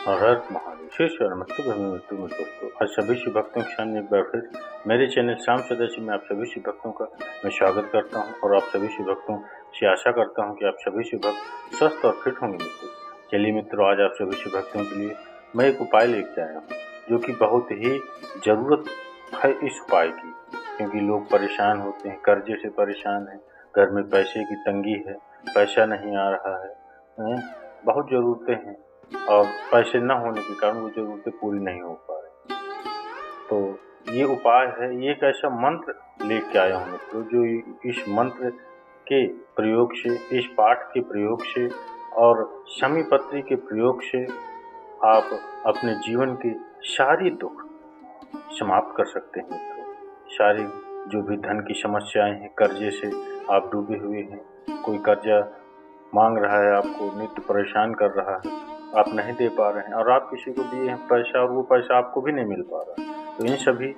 हर हर महादेव। शेषर नमस्ते मित्रों में दोस्तों, आज सभी शिव भक्तों के सामने एक बार फिर मेरे चैनल श्याम सदस्य में आप सभी शिव भक्तों का मैं स्वागत करता हूं और आप सभी शिव भक्तों से आशा करता हूं कि आप सभी शिव भक्त स्वस्थ और फिट होंगे मित्रों। चलिए मित्रों, आज आप सभी शिव भक्तों के लिए मैं एक उपाय लेकर आया हूँ जो कि बहुत ही जरूरत है इस उपाय की, क्योंकि लोग परेशान होते हैं, कर्जे से परेशान हैं, घर में पैसे की तंगी है, पैसा नहीं आ रहा है, बहुत ज़रूरतें हैं और पैसे न होने के कारण वो ज़रूरतें पूरी नहीं हो पा रही। तो ये उपाय है, ये एक ऐसा मंत्र लेके आया हूँ मित्रों जो इस मंत्र के प्रयोग से, इस पाठ के प्रयोग से और शमी पत्री के प्रयोग से आप अपने जीवन के सारी दुख समाप्त कर सकते हैं मित्रों। सारी जो भी धन की समस्याएं हैं, कर्जे से आप डूबे हुए हैं, कोई कर्जा मांग रहा है, आपको नित्य परेशान कर रहा है, आप नहीं दे पा रहे हैं और आप किसी को दिए हैं पैसा और वो पैसा आपको भी नहीं मिल पा रहा है, तो इन सभी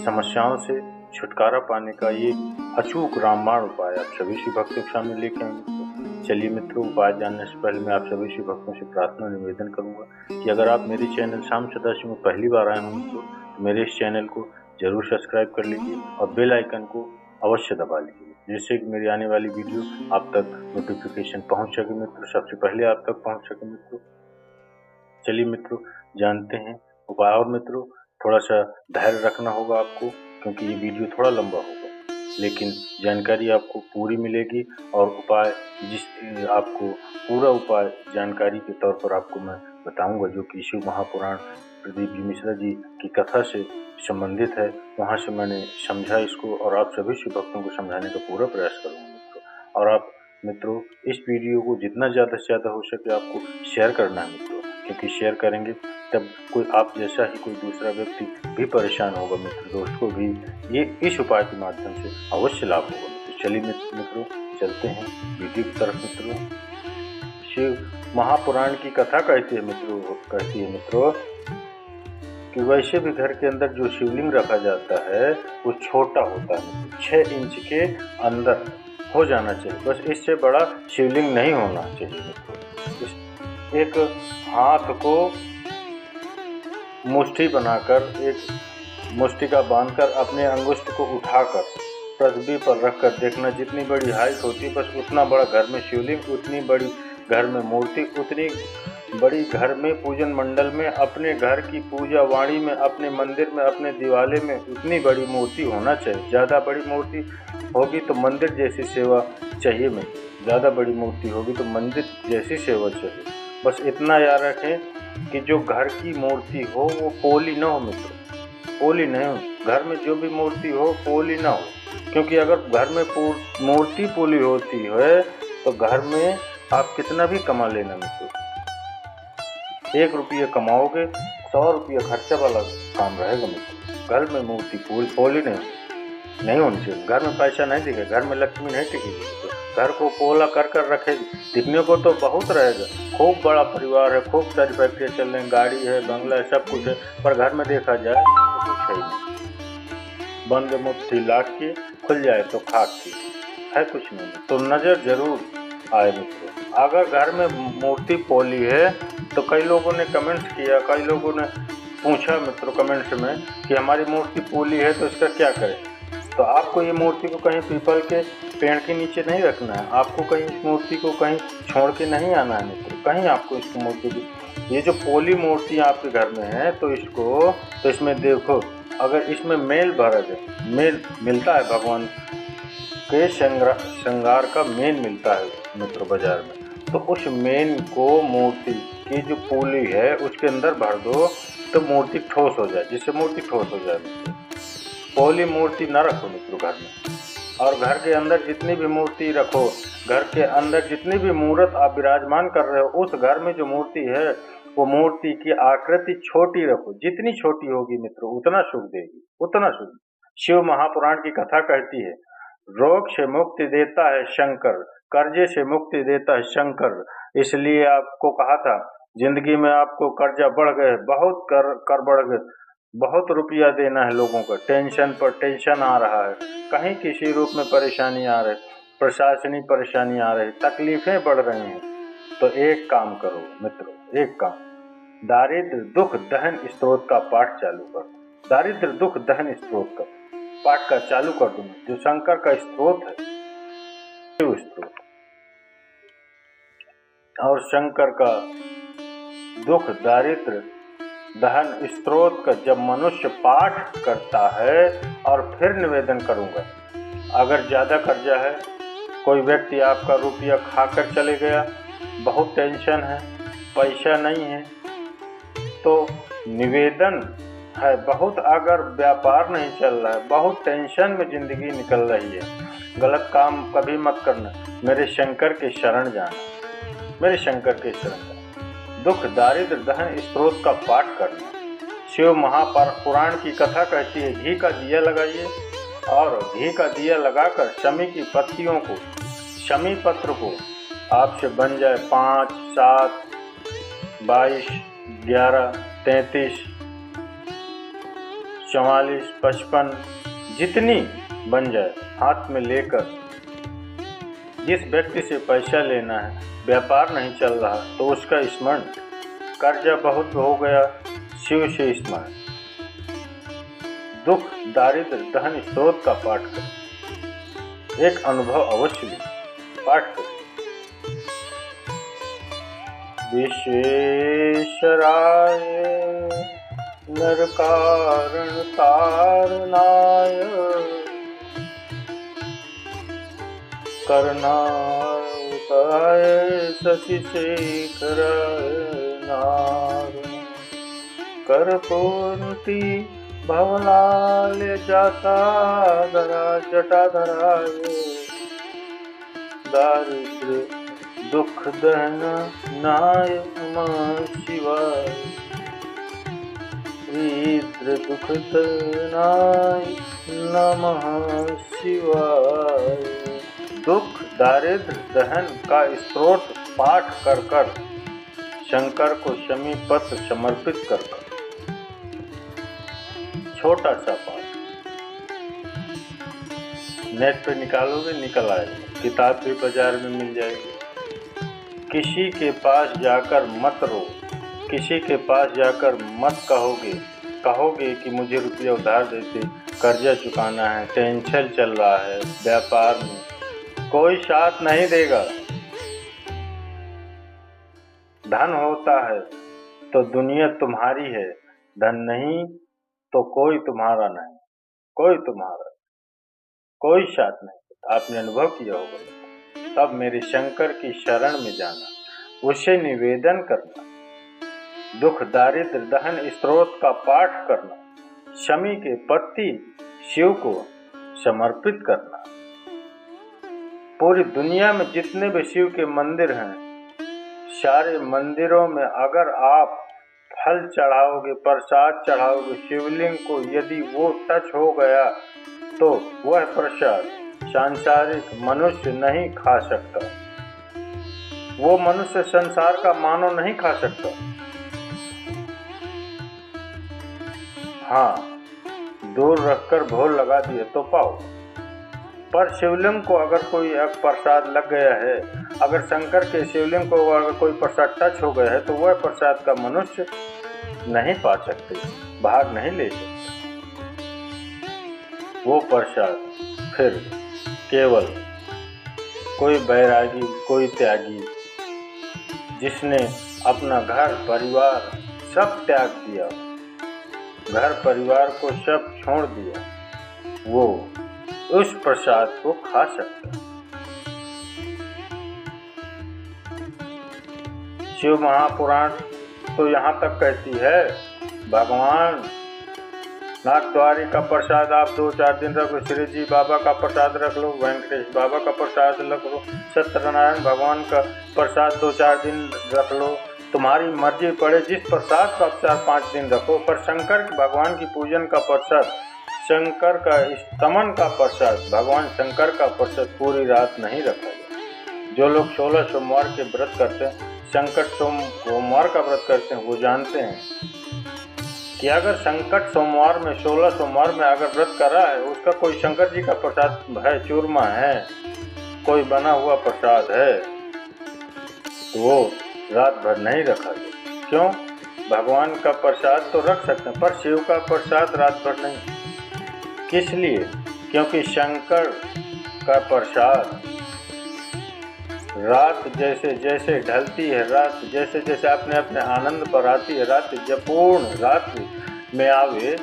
समस्याओं से छुटकारा पाने का ये अचूक रामबाण उपाय आप सभी शिव भक्तों के सामने लेकर आएंगे। चलिए मित्रों, उपाय जानने से पहले मैं आप सभी शिव भक्तों से प्रार्थना निवेदन करूंगा कि अगर आप मेरे चैनल श्याम सदस्य में पहली बार आए हों तो मेरे इस चैनल को जरूर सब्सक्राइब कर लीजिए और बेल आइकन को अवश्य दबा लीजिए, जिससे कि मेरी आने वाली वीडियो आप तक नोटिफिकेशन पहुंच सके मित्रों, सबसे पहले आप तक पहुंच सके मित्रों। चलिए मित्रों, जानते हैं उपाय। और मित्रों, थोड़ा सा धैर्य रखना होगा आपको, क्योंकि ये वीडियो थोड़ा लंबा होगा, लेकिन जानकारी आपको पूरी मिलेगी और उपाय आपको पूरा उपाय जानकारी के तौर पर आपको मैं बताऊंगा, जो कि शिव महापुराण प्रदीप जी मिश्रा जी की कथा से संबंधित है। वहाँ से मैंने समझा इसको और आप सभी शिव भक्तों को समझाने का पूरा प्रयास करूँगा मित्रों। और आप मित्रों इस वीडियो को जितना ज़्यादा से ज़्यादा हो सके आपको शेयर करना है मित्रों, क्योंकि शेयर करेंगे तब कोई आप जैसा ही कोई दूसरा व्यक्ति भी परेशान होगा मित्र, तो उसको भी ये इस उपाय के माध्यम से अवश्य लाभ होगा मित्रों। चलिए मित्रों, चलते हैं वीडियो की तरफ मित्रों। शिव महापुराण की कथा कहती है मित्रों कि वैसे भी घर के अंदर जो शिवलिंग रखा जाता है वो छोटा होता है, 6 इंच के अंदर हो जाना चाहिए, बस इससे बड़ा शिवलिंग नहीं होना चाहिए मित्रों। एक हाथ को मुट्ठी बनाकर, एक मुष्टिका बांधकर अपने अंगुष्ठ को उठाकर पृथ्वी पर रखकर देखना, जितनी बड़ी हाइट होती बस उतना बड़ा घर में शिवलिंग, उतनी बड़ी घर में मूर्ति, उतनी बड़ी घर में पूजन मंडल में, अपने घर की पूजा वाणी में, अपने मंदिर में, अपने दिवाले में उतनी बड़ी मूर्ति होना चाहिए। ज़्यादा बड़ी मूर्ति होगी तो मंदिर जैसी सेवा चाहिए में, ज़्यादा बड़ी मूर्ति होगी तो मंदिर जैसी सेवा चाहिए। बस इतना याद रखें कि जो घर की मूर्ति हो वो पोली न हो मित्रों, पोली नहीं हो। घर में जो भी मूर्ति हो पोली ना हो, क्योंकि अगर घर में मूर्ति पोली होती है तो घर में आप कितना भी कमा लेना मित्रों, 1 रुपये कमाओगे 100 रुपये खर्चा वाला काम रहेगा मित्रों। घर में मूर्ति पोली नहीं होनी चाहिए। घर में पैसा नहीं दिखेगा, घर में लक्ष्मी नहीं टिकेगी। घर को पोला कर रखेगी, दिखने को तो बहुत रहेगा, खूब बड़ा परिवार है, खूब सारी फैक्ट्रियाँ चल रही, गाड़ी है, बंगला है, सब कुछ है, पर घर में देखा जाए तो कुछ है ही नहीं। बंद मुट्ठी लाख की, खुल जाए तो खाक की, है कुछ नहीं। तो नजर जरूर आए मित्रों। अगर घर में मूर्ति पोली है तो कई लोगों ने कमेंट्स किया, कई लोगों ने पूछा मित्रों कमेंट्स में कि हमारी मूर्ति पोली है तो इसका क्या करें। तो आपको ये मूर्ति को कहीं पीपल के पेड़ के नीचे नहीं रखना है, आपको कहीं इस मूर्ति को कहीं छोड़ के नहीं आना है मित्रों, कहीं आपको इस मूर्ति की, ये जो पोली मूर्ति आपके घर में है तो इसमें देखो, अगर इसमें मेल भरा जाए, मेल मिलता है भगवान के श्रृंगार का मेन मिलता है मित्रों बाजार में, तो उस मेन को मूर्ति की जो पोली है उसके अंदर भर दो तो मूर्ति ठोस हो जाए, जिससे मूर्ति ठोस हो जाए मित्रों। पोली मूर्ति न रखो मित्रों घर में, और घर के अंदर जितनी भी मूर्ति रखो, घर के अंदर जितनी भी मूर्त आप विराजमान कर रहे हो, उस घर में जो मूर्ति है वो मूर्ति की आकृति छोटी रखो, जितनी छोटी होगी मित्रों उतना सुख देगी, उतना सुख। शिव महापुराण की कथा कहती है, रोग से मुक्ति देता है शंकर, कर्जे से मुक्ति देता है शंकर। इसलिए आपको कहा था जिंदगी में आपको कर्जा बढ़ गए, बहुत कर बढ़ गए, बहुत रुपया देना है लोगों का, टेंशन पर टेंशन आ रहा है, कहीं किसी रूप में परेशानी आ रही, प्रशासनिक परेशानी आ रही, तकलीफें बढ़ रही हैं, तो एक काम करो मित्रों, एक काम, दारिद्र दुख दहन स्त्रोत का पाठ चालू कर दूं। दारिद्र दुख दहन स्त्रोत का पाठ का चालू कर दूं, जो शंकर का स्त्रोत है, शिव स्त्रोत। और शंकर का दुख दारिद्र दहन स्त्रोत का जब मनुष्य पाठ करता है, और फिर निवेदन करूंगा, अगर ज्यादा कर्जा है, कोई व्यक्ति आपका रुपया खाकर चले गया, बहुत टेंशन है, पैसा नहीं है, तो निवेदन है बहुत, अगर व्यापार नहीं चल रहा है, बहुत टेंशन में जिंदगी निकल रही है, गलत काम कभी मत करना, मेरे शंकर के शरण जाना, मेरे शंकर के शरण जाना। दुख दारिद्र दहन स्त्रोत का पाठ करना। शिव महापुराण की कथा कहती है, घी का दिया लगाइए, और घी का दिया लगाकर शमी की पत्तियों को, शमी पत्र को आपसे बन जाए 5, 7, 22, 11, 33, 44, 55, जितनी बन जाए, हाथ में लेकर जिस व्यक्ति से पैसा लेना है, व्यापार नहीं चल रहा, तो उसका स्मरण, कर्जा बहुत हो गया, शिव से स्मरण, दुख दारिद्र दहन स्त्रोत का पाठ करें। एक अनुभव अवश्य लें, पाठ करें। विश्वेश्वराय नर कारण तारनाय करनाय शशि शेखराय नारायण कर्पूरती भवलाल जटाधराय दारिद्र दुख दहन नाय नमः शिवाय दारिद्र दुख दहनाय नमः शिवाय। दुख दारिद्र दहन का स्त्रोत पाठ कर कर शंकर को शमी पत्र समर्पित कर कर, छोटा सा पाठ नेट पे निकालोगे, निकल आएगा, किताब भी बाजार में मिल जाएगी। किसी के पास जाकर मत रो, किसी के पास जाकर मत कहोगे कि मुझे रुपया उधार देते, कर्जा चुकाना है, टेंशन चल रहा है, व्यापार में कोई साथ नहीं देगा। धन होता है तो दुनिया तुम्हारी है, धन नहीं तो कोई तुम्हारा नहीं, कोई तुम्हारा, कोई साथ नहीं। आपने अनुभव किया होगा। तब मेरे शंकर की शरण में जाना, उससे निवेदन करना, दुख दारिद्र दहन स्त्रोत का पाठ करना, शमी के पत्ती शिव को समर्पित करना। पूरी दुनिया में जितने भी शिव के मंदिर हैं, सारे मंदिरों में अगर आप फल चढ़ाओगे, प्रसाद चढ़ाओगे शिवलिंग को, यदि वो टच हो गया तो वह प्रसाद सांसारिक मनुष्य नहीं खा सकता, वो मनुष्य संसार का मानव नहीं खा सकता। हाँ, दूर रखकर भोग लगा दिए तो पाओ, पर शिवलिंग को अगर कोई प्रसाद लग गया है, अगर शंकर के शिवलिंग को अगर कोई प्रसाद टच हो गया है, तो वह प्रसाद का मनुष्य नहीं पा सकते, भाग नहीं ले सकते। वो प्रसाद फिर केवल कोई बैरागी, कोई त्यागी, जिसने अपना घर परिवार सब त्याग दिया, घर परिवार को सब छोड़ दिया, वो उस प्रसाद को खा सकता है। शिव महापुराण तो यहाँ तक कहती है, भगवान नाथद्वारी का प्रसाद आप 2-4 दिन रखो, श्री जी बाबा का प्रसाद रख लो, वेंकटेश बाबा का प्रसाद रख लो, सत्यनारायण भगवान का प्रसाद 2-4 दिन रख लो, तुम्हारी मर्जी पड़े, जिस प्रसाद का आप 4-5 दिन रखो, पर शंकर भगवान की पूजन का प्रसाद, शंकर का स्तमन का प्रसाद, भगवान शंकर का प्रसाद पूरी रात नहीं रखा जाए। जो लोग 16 सोमवार के व्रत करते हैं, संकट सोमवार का व्रत करते हैं, वो जानते हैं कि अगर संकट सोमवार में 16 सोमवार में अगर व्रत करा है, उसका कोई शंकर जी का प्रसाद है, चूरमा है, कोई बना हुआ प्रसाद है, तो वो रात भर नहीं रखा जाए। क्यों? भगवान का प्रसाद तो रख सकते हैं, पर शिव का प्रसाद रात भर नहीं। किस लिए? क्योंकि शंकर का प्रसाद रात जैसे जैसे ढलती है, रात जैसे जैसे अपने अपने आनंद पर आती है, रात जब पूर्ण रात्रि में आवे,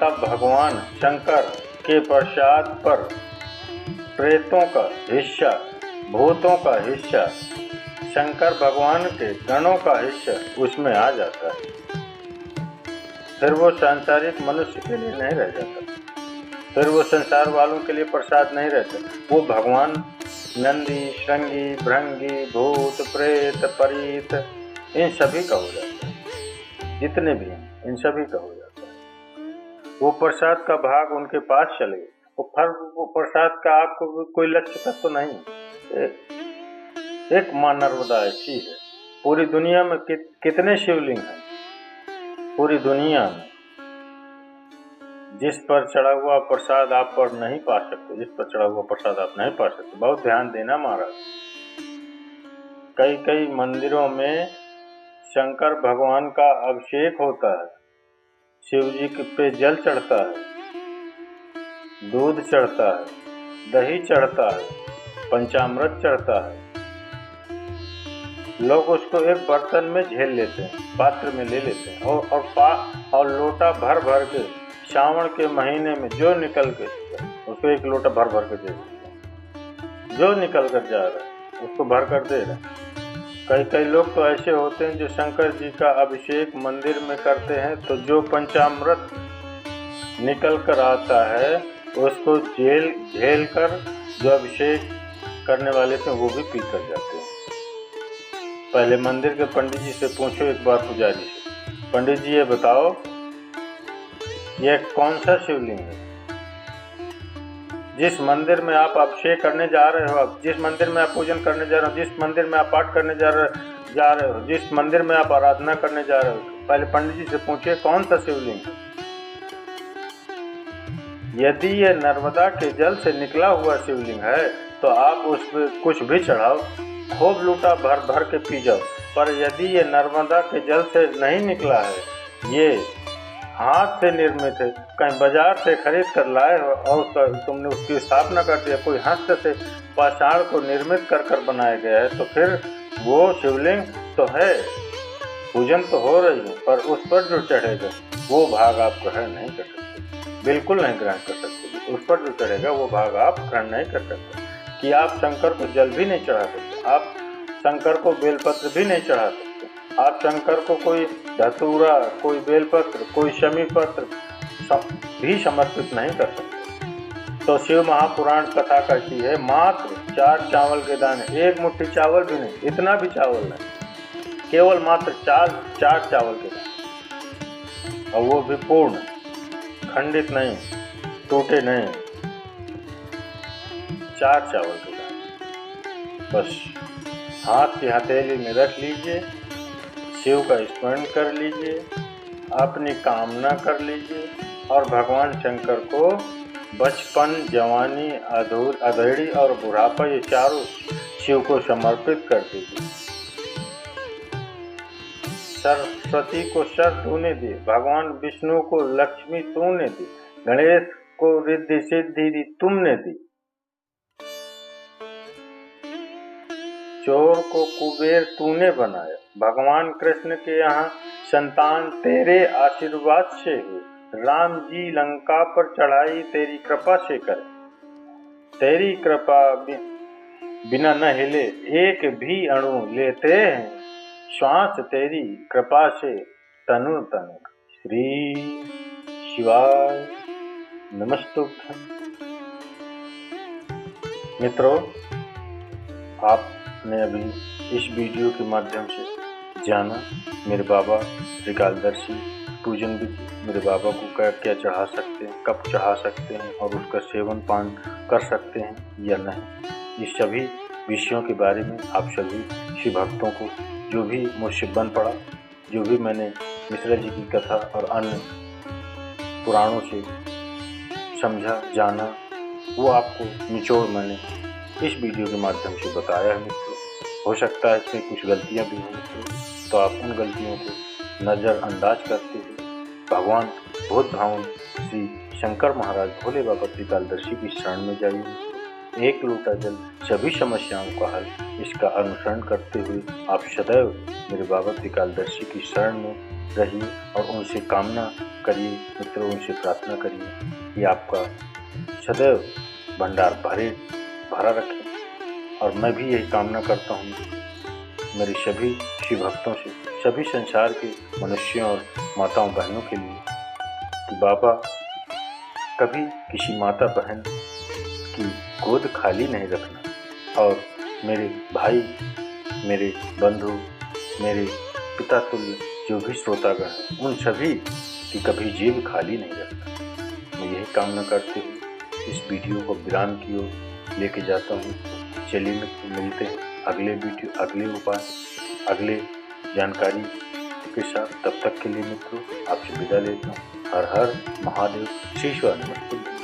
तब भगवान शंकर के प्रसाद पर प्रेतों का हिस्सा, भूतों का हिस्सा, शंकर भगवान के गणों का हिस्सा उसमें आ जाता है। फिर वो सांसारिक मनुष्य के लिए नहीं रह जाता, फिर वो संसार वालों के लिए प्रसाद नहीं रहता। वो भगवान नंदी, श्रृंगी, भृंगी, भूत, प्रेत, परीत, इन सभी का हो जाता है। जितने भी हैं इन सभी का हो जाता है। वो प्रसाद का भाग उनके पास चले। वो प्रसाद का आपको कोई लक्ष्य तक तो नहीं। एक मां नर्मदा ऐसी है। पूरी दुनिया में कितने शिवलिंग हैं? पूरी दुनिया में जिस पर चढ़ा हुआ प्रसाद आप पर नहीं पा सकते, जिस पर चढ़ा हुआ प्रसाद आप नहीं पा सकते। बहुत ध्यान देना महाराज। कई कई मंदिरों में शंकर भगवान का अभिषेक होता है, शिव जी पे जल चढ़ता है, दूध चढ़ता है, दही चढ़ता है, पंचामृत चढ़ता है। लोग उसको एक बर्तन में झेल लेते हैं, पात्र में ले लेते हैं और लोटा भर भर के श्रावण के महीने में जो निकल के उसको एक लोटा भर भर के दे देते हैं। जो निकल कर जा रहा है उसको भर कर दे रहे हैं। कई लोग तो ऐसे होते हैं जो शंकर जी का अभिषेक मंदिर में करते हैं, तो जो पंचामृत निकल कर आता है उसको झेल कर जो अभिषेक करने वाले थे वो भी पी कर जाते हैं। पहले मंदिर के पंडित जी से पूछो एक बार, पुजारी से, पंडित जी ये बताओ यह कौन सा शिवलिंग है? जिस मंदिर में आप अभिषेक करने जा रहे हो, जिस मंदिर में आप पूजन करने जा रहे हो, जिस मंदिर में आप पाठ करने जा रहे हो, जिस मंदिर में आप आराधना करने जा रहे हो, पहले पंडित जी से पूछिए कौन सा शिवलिंग है। यदि ये नर्मदा के जल से निकला हुआ शिवलिंग है तो आप उस पर कुछ भी चढ़ाओ, खूब लूटा भर भर के पी जाओ। पर यदि ये नर्मदा के जल से नहीं निकला है, ये हाथ से निर्मित है, कहीं बाजार से खरीद कर लाए हो और तुमने उसकी स्थापना कर दिया, कोई हस्त से पाषाण को निर्मित कर कर बनाया गया है, तो फिर वो शिवलिंग तो है, पूजन तो हो रही है, पर उस पर जो चढ़ेगा वो भाग आप ग्रहण नहीं कर सकते, बिल्कुल नहीं ग्रहण कर सकते। उस पर जो चढ़ेगा वो भाग आप ग्रहण नहीं कर सकते। कि आप शंकर को जल भी नहीं चढ़ा सकते, आप शंकर को बेलपत्र भी नहीं चढ़ा सकते, आप शंकर को कोई धतूरा, कोई बेलपत्र, कोई शमी पत्र भी समर्पित नहीं कर सकते। तो शिव महापुराण कथा कहती है मात्र 4 चावल के दाने, एक मुट्ठी चावल भी नहीं, इतना भी चावल नहीं, केवल मात्र 4 चावल के दाने, और वो भी पूर्ण, खंडित नहीं, टूटे नहीं, 4 चावल के दाने बस हाथ की हथेली में रख लीजिए, शिव का स्मरण कर लीजिए, अपनी कामना कर लीजिए और भगवान शंकर को बचपन, जवानी, अधेड़ी और बुढ़ापा, ये चारों शिव को समर्पित कर दीजिए। सरस्वती को सर तूने दी, भगवान विष्णु को लक्ष्मी तूने दी, गणेश को रिद्धि सिद्धि दी तुमने दी, चोर को कुबेर तूने बनाया, भगवान कृष्ण के यहाँ संतान तेरे आशीर्वाद से हुई, राम जी लंका पर चढ़ाई तेरी कृपा से करे, तेरी कृपा बिना न हिले एक भी अणु लेते हैं, श्वास तेरी कृपा से तनु तनु। श्री शिवाय नमस्तुभ्यं। मित्रों, आपने अभी इस वीडियो के माध्यम से जाना मेरे बाबा त्रिकालदर्शी पूजन विधि, मेरे बाबा को क्या चढ़ा सकते हैं, कब चढ़ा सकते हैं और उसका सेवन पान कर सकते हैं या नहीं। इस सभी विषयों के बारे में आप सभी शिव भक्तों को जो भी मुझसे बन पड़ा, जो भी मैंने मिश्रा जी की कथा और अन्य पुराणों से समझा, जाना, वो आपको निचोड़ मैंने इस वीडियो के माध्यम से बताया है मित्रों। हो सकता है इसमें कुछ गलतियां भी हों मित्रों, तो आप उन गलतियों को नज़रअंदाज करते हुए भगवान बोध भावन श्री शंकर महाराज भोले बाबा त्रिकालदर्शी की शरण में जाइए। एक लोटा जल सभी समस्याओं का हल, इसका अनुसरण करते हुए आप सदैव मेरे बाबा त्रिकालदर्शी की शरण में रहिए और उनसे कामना करिए मित्रों, उनसे प्रार्थना करिए कि आपका सदैव भंडार भरा रखें। और मैं भी यही कामना करता हूँ मेरे सभी शिव भक्तों से, सभी संसार के मनुष्यों और माताओं बहनों के लिए कि बाबा कभी किसी माता बहन की गोद खाली नहीं रखना और मेरे भाई, मेरे बंधु, मेरे पिता तुल्य जो भी श्रोतागण हैं उन सभी की कभी जेब खाली नहीं रखना। मैं यही कामना करते हुए इस वीडियो को विराम की ओर लेके जाता हूँ। चलिए मिलते हैं अगले वीडियो, अगले उपाय, अगले जानकारी के साथ। तब तक के लिए मित्रों आपसे विदा लेता हूँ। हर हर महादेव, शीश्वर नमस्ते।